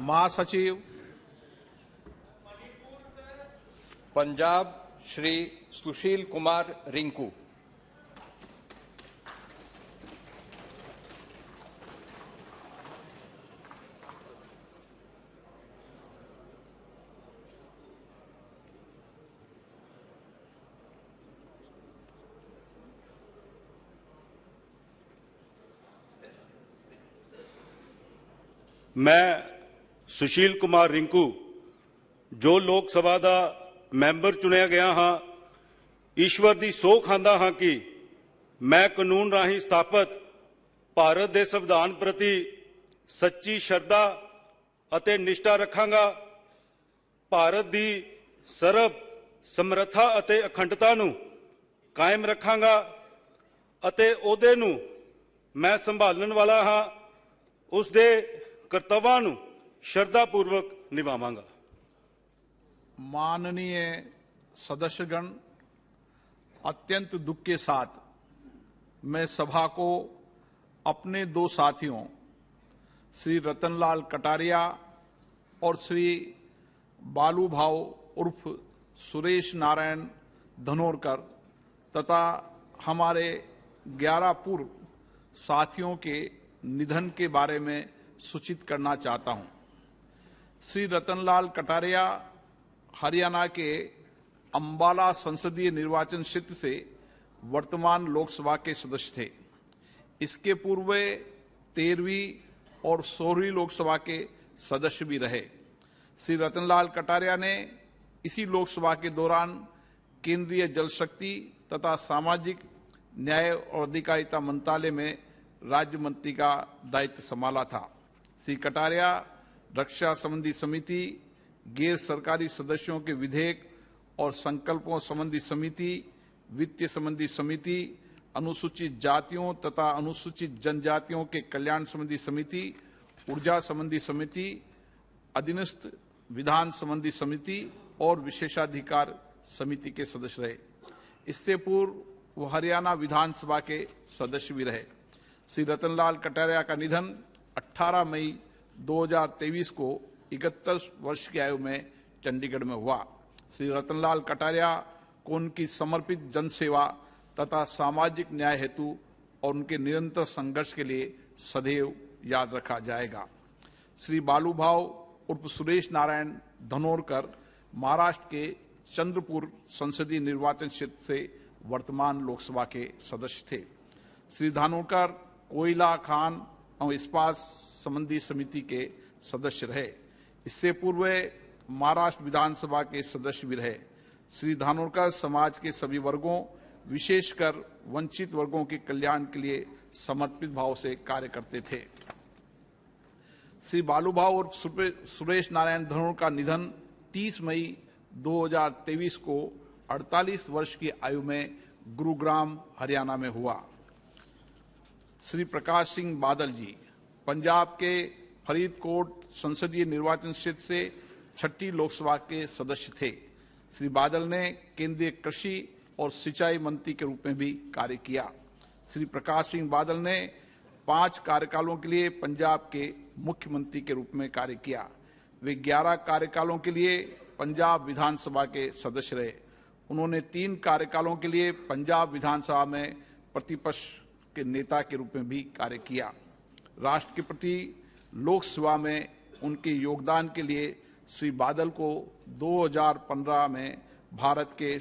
महासचिव। पंजाब श्री सुशील कुमार रिंकू। मैं सुशील कुमार रिंकू जो लोक सभा का मैंबर चुनिया गया हाँ, ईश्वर की सौं खांदा हाँ कि मैं कानून राही स्थापित भारत के संविधान प्रति सच्ची श्रद्धा अते निष्ठा रखांगा। भारत की सर्व समर्था अते अखंडता नूं कायम रखांगा अते ओहदे नूं मैं संभालण वाला हाँ, उस दे कर्तव्यां नूं श्रद्धापूर्वक निभावांगा। माननीय सदस्यगण, अत्यंत दुख के साथ मैं सभा को अपने दो साथियों श्री रतनलाल कटारिया और श्री बालू भाव उर्फ सुरेश नारायण धनोरकर तथा हमारे 11 पूर्व साथियों के निधन के बारे में सूचित करना चाहता हूं। श्री रतनलाल कटारिया हरियाणा के अंबाला संसदीय निर्वाचन क्षेत्र से वर्तमान लोकसभा के सदस्य थे। इसके पूर्व 13वीं और 16वीं लोकसभा के सदस्य भी रहे। श्री रतनलाल कटारिया ने इसी लोकसभा के दौरान केंद्रीय जल शक्ति तथा सामाजिक न्याय और अधिकारिता मंत्रालय में राज्य मंत्री का दायित्व संभाला था। श्री कटारिया रक्षा संबंधी समिति, गैर सरकारी सदस्यों के विधेयक और संकल्पों संबंधी समिति, वित्तीय संबंधी समिति, अनुसूचित जातियों तथा अनुसूचित जनजातियों के कल्याण संबंधी समिति, ऊर्जा संबंधी समिति, अधीनस्थ विधान संबंधी समिति और विशेषाधिकार समिति के सदस्य रहे। इससे पूर्व वो हरियाणा विधानसभा के सदस्य भी रहे। श्री रतनलाल कटारिया का निधन 18 मई 2023 को 71 वर्ष की आयु में चंडीगढ़ में हुआ। श्री रतनलाल कटारिया को उनकी समर्पित जनसेवा तथा सामाजिक न्याय हेतु और उनके निरंतर संघर्ष के लिए सदैव याद रखा जाएगा। श्री बालू भाव उर्फ सुरेश नारायण धनोरकर महाराष्ट्र के चंद्रपुर संसदीय निर्वाचन क्षेत्र से वर्तमान लोकसभा के सदस्य थे। श्री धानोरकर कोयला खान और इस्पात संबंधी समिति के सदस्य रहे। इससे पूर्व महाराष्ट्र विधानसभा के सदस्य भी रहे। श्री धानोरकर समाज के सभी वर्गों, विशेषकर वंचित वर्गों के कल्याण के लिए समर्पित भाव से कार्य करते थे। श्री बालू भाव और सुरेश नारायण धनोरकर का निधन 30 मई 2023 को 48 वर्ष की आयु में गुरुग्राम हरियाणा में हुआ। श्री प्रकाश सिंह बादल जी पंजाब के फरीदकोट संसदीय निर्वाचन क्षेत्र से 6ठी लोकसभा के सदस्य थे। श्री बादल ने केंद्रीय कृषि और सिंचाई मंत्री के रूप में भी कार्य किया। श्री प्रकाश सिंह बादल ने 5 कार्यकालों के लिए पंजाब के मुख्यमंत्री के रूप में कार्य किया। वे 11 कार्यकालों के लिए पंजाब विधानसभा के सदस्य रहे। उन्होंने 3 कार्यकालों के लिए पंजाब विधानसभा में प्रतिपक्ष के नेता के रूप में भी कार्य किया। राष्ट्र के प्रति लोक सेवा में उनके योगदान के लिए श्री बादल को 2015 में भारत के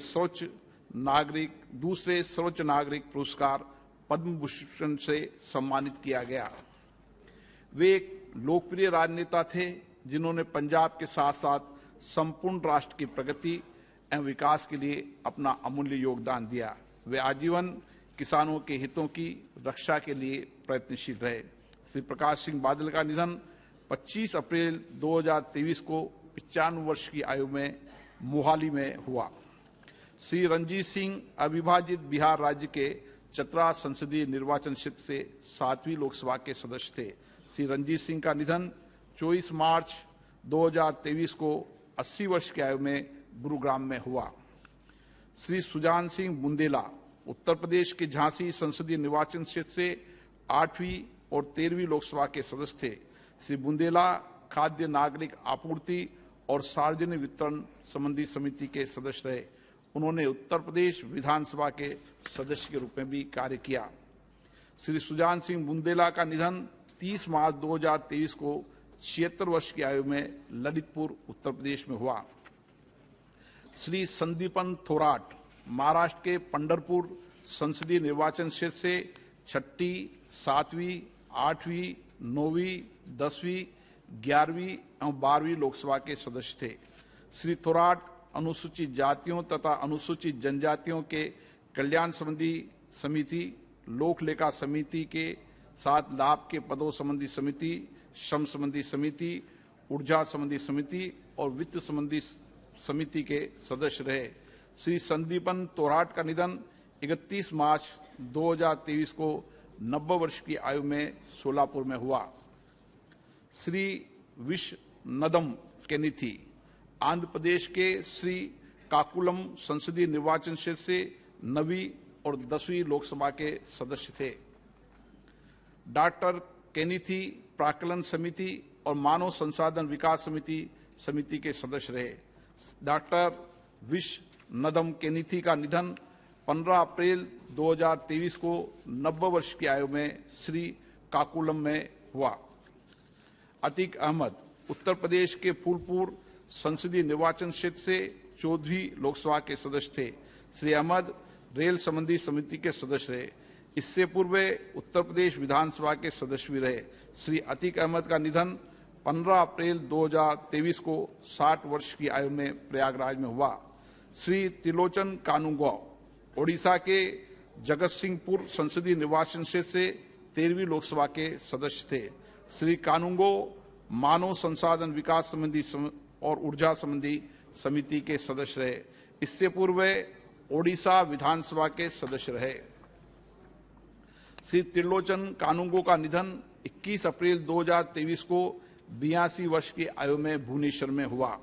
दूसरे सर्वोच्च नागरिक पुरस्कार पद्म भूषण से सम्मानित किया गया। वे एक लोकप्रिय राजनेता थे जिन्होंने पंजाब के साथ साथ संपूर्ण राष्ट्र की प्रगति एवं विकास के लिए अपना अमूल्य योगदान दिया। वे आजीवन किसानों के हितों की रक्षा के लिए प्रयत्नशील रहे। श्री प्रकाश सिंह बादल का निधन 25 अप्रैल 2023 को 95 वर्ष की आयु में मोहाली में हुआ। श्री रंजीत सिंह अविभाजित बिहार राज्य के चतरा संसदीय निर्वाचन क्षेत्र से 7वीं लोकसभा के सदस्य थे। श्री रंजीत सिंह का निधन 24 मार्च 2023 को 80 वर्ष की आयु में गुरुग्राम में हुआ। श्री सुजान सिंह बुंदेला उत्तर प्रदेश के झांसी संसदीय निर्वाचन क्षेत्र से 8वीं और 13वीं लोकसभा के सदस्य थे। श्री बुंदेला खाद्य नागरिक आपूर्ति और सार्वजनिक वितरण संबंधी समिति के सदस्य रहे। उन्होंने उत्तर प्रदेश विधानसभा के सदस्य के रूप में भी कार्य किया। श्री सुजान सिंह बुंदेला का निधन 30 मार्च 2023 को 76 वर्ष की आयु में ललितपुर, उत्तर प्रदेश में हुआ। श्री संदीपन थोराट महाराष्ट्र के पंढरपुर संसदीय निर्वाचन क्षेत्र से 6ठी, 7वीं, 8वीं, 9वीं, 10वीं, 11वीं एवं 12वीं लोकसभा के सदस्य थे। श्री थोराट अनुसूचित जातियों तथा अनुसूचित जनजातियों के कल्याण संबंधी समिति, लोक लेखा समिति के साथ लाभ के पदों संबंधी समिति, श्रम संबंधी समिति, ऊर्जा संबंधी समिति और वित्त संबंधी समिति के सदस्य रहे। श्री संदीपन थोराट का निधन 31 मार्च 2023 को 90 वर्ष की आयु में सोलापुर में हुआ। श्री विश्वनदम केनिथी आंध्र प्रदेश के श्री काकुलम संसदीय निर्वाचन क्षेत्र से 9वीं और 10वीं लोकसभा के सदस्य थे। डॉक्टर केनिथी प्राक्कलन समिति और मानव संसाधन विकास समिति के सदस्य रहे। डॉक्टर विश्वनदम केनिथी का निधन 15 अप्रैल 2023 को 90 वर्ष की आयु में श्री काकुलम में हुआ। अतीक अहमद उत्तर प्रदेश के फूलपुर संसदीय निर्वाचन क्षेत्र से 14वीं लोकसभा के सदस्य थे। श्री अहमद रेल संबंधी समिति के सदस्य रहे। इससे पूर्व उत्तर प्रदेश विधानसभा के सदस्य भी रहे। श्री अतीक अहमद का निधन 15 अप्रैल 2023 को 60 वर्ष की आयु में प्रयागराज में हुआ। श्री त्रिलोचन कानूंगो ओडिशा के जगत सिंहपुर संसदीय निर्वाचन क्षेत्र से 13वीं लोकसभा के सदस्य थे। श्री कानूंगो मानव संसाधन विकास संबंधी और ऊर्जा संबंधी समिति के सदस्य रहे। इससे पूर्व ओडिशा विधानसभा के सदस्य रहे। श्री त्रिलोचन कानूंगो का निधन 21 अप्रैल 2023 को 82 वर्ष की आयु में भुवनेश्वर में हुआ।